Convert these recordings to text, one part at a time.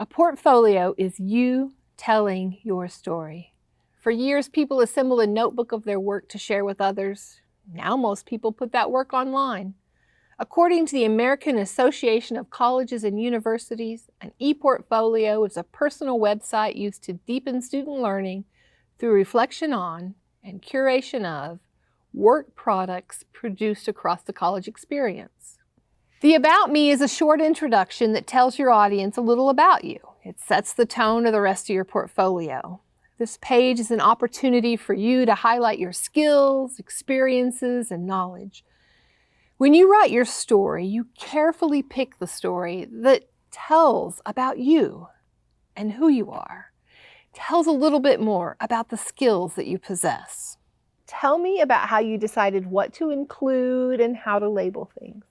A portfolio is you telling your story. For years, people assembled a notebook of their work to share with others. Now most people put that work online. According to the American Association of Colleges and Universities, an ePortfolio is a personal website used to deepen student learning through reflection on and curation of work products produced across the college experience. The About Me is a short introduction that tells your audience a little about you. It sets the tone of the rest of your portfolio. This page is an opportunity for you to highlight your skills, experiences, and knowledge. When you write your story, you carefully pick the story that tells about you and who you are. Tells a little bit more about the skills that you possess. Tell me about how you decided what to include and how to label things.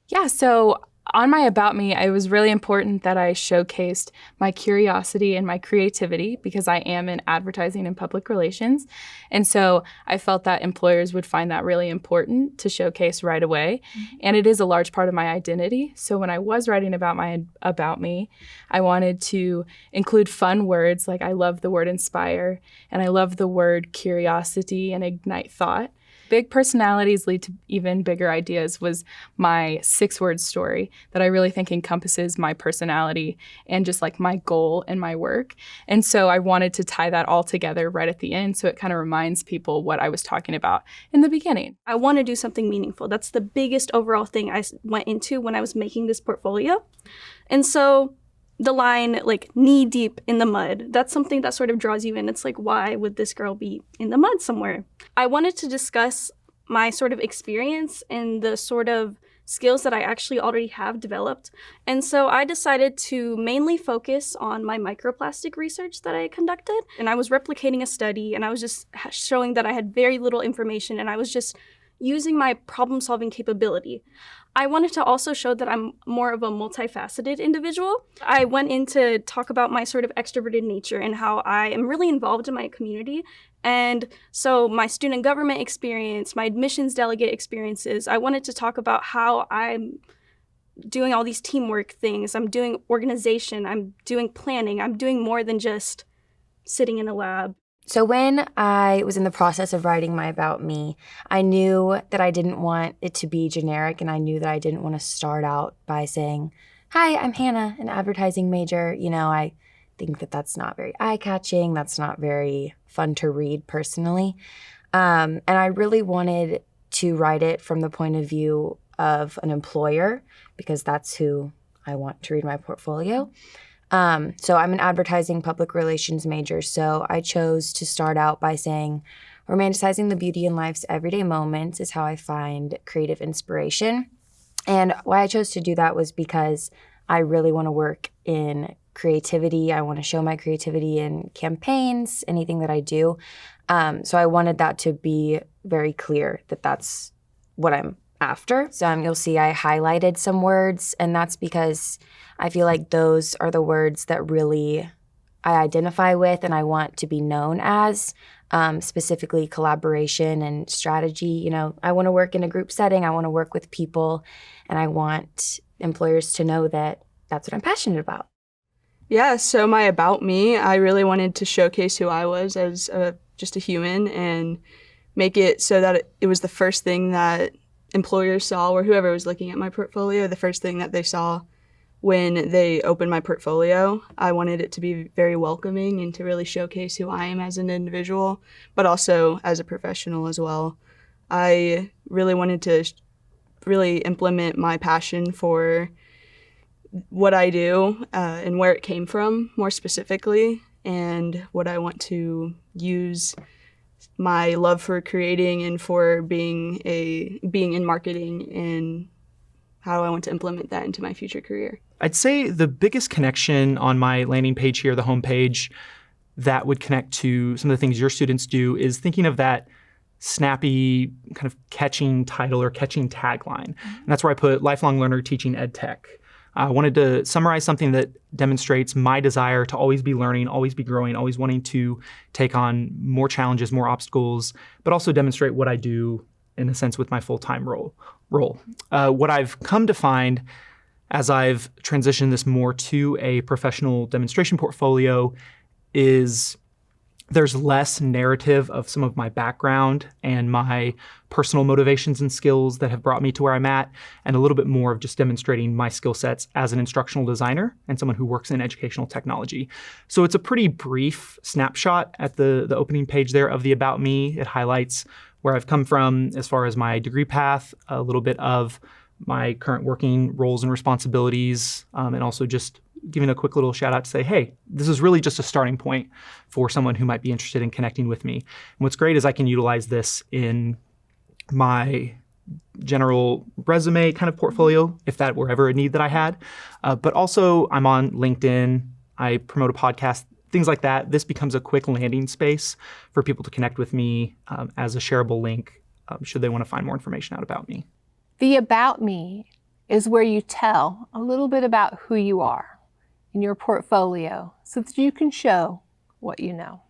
Yeah, so on my About Me, it was really important that I showcased my curiosity and my creativity because I am in advertising and public relations. And so I felt that employers would find that really important to showcase right away. Mm-hmm. And it is a large part of my identity. So when I was writing about my About Me, I wanted to include fun words like I love the word inspire and I love the word curiosity and ignite thought. Big personalities lead to even bigger ideas was my 6-word story that I really think encompasses my personality and just like my goal and my work. And so I wanted to tie that all together right at the end so it kind of reminds people what I was talking about in the beginning. I want to do something meaningful. That's the biggest overall thing I went into when I was making this portfolio. And so the line, like, knee deep in the mud, that's something that sort of draws you in. It's like, why would this girl be in the mud somewhere? I wanted to discuss my sort of experience and the sort of skills that I actually already have developed. And so I decided to mainly focus on my microplastic research that I conducted. And I was replicating a study, and I was just showing that I had very little information, and I was just using my problem-solving capability. I wanted to also show that I'm more of a multifaceted individual. I went in to talk about my sort of extroverted nature and how I am really involved in my community. And so my student government experience, my admissions delegate experiences, I wanted to talk about how I'm doing all these teamwork things. I'm doing organization, I'm doing planning, I'm doing more than just sitting in a lab. So when I was in the process of writing my About Me, I knew that I didn't want it to be generic, and I knew that I didn't want to start out by saying, hi, I'm Hannah, an advertising major. You know, I think that that's not very eye-catching. That's not very fun to read personally. And I really wanted to write it from the point of view of an employer because that's who I want to read my portfolio. So I'm an advertising public relations major, so I chose to start out by saying, romanticizing the beauty in life's everyday moments is how I find creative inspiration. And why I chose to do that was because I really want to work in creativity. I want to show my creativity in campaigns, anything that I do. So I wanted that to be very clear that that's what I'm after. So you'll see I highlighted some words, and that's because I feel like those are the words that really I identify with and I want to be known as, specifically collaboration and strategy. You know, I want to work in a group setting. I want to work with people, and I want employers to know that that's what I'm passionate about. Yeah, so my About Me, I really wanted to showcase who I was as just a human and make it so that it was the first thing that employers saw, or whoever was looking at my portfolio, the first thing that they saw when they opened my portfolio. I wanted it to be very welcoming and to really showcase who I am as an individual, but also as a professional as well. I really wanted to really implement my passion for what I do and where it came from more specifically, and what I want to use my love for creating and for being in marketing, and how I want to implement that into my future career. I'd say the biggest connection on my landing page here, the homepage, that would connect to some of the things your students do is thinking of that snappy kind of catching title or catching tagline. And that's where I put lifelong learner teaching ed tech. I wanted to summarize something that demonstrates my desire to always be learning, always be growing, always wanting to take on more challenges, more obstacles, but also demonstrate what I do in a sense with my full-time role. What I've come to find as I've transitioned this more to a professional demonstration portfolio is there's less narrative of some of my background and my personal motivations and skills that have brought me to where I'm at, and a little bit more of just demonstrating my skill sets as an instructional designer and someone who works in educational technology. So it's a pretty brief snapshot at the opening page there of the About Me. It highlights where I've come from as far as my degree path, a little bit of my current working roles and responsibilities, and also just giving a quick little shout out to say, hey, this is really just a starting point for someone who might be interested in connecting with me. And what's great is I can utilize this in my general resume kind of portfolio, if that were ever a need that I had. But also I'm on LinkedIn, I promote a podcast, things like that. This becomes a quick landing space for people to connect with me as a shareable link should they want to find more information out about me. The About Me is where you tell a little bit about who you are in your portfolio so that you can show what you know.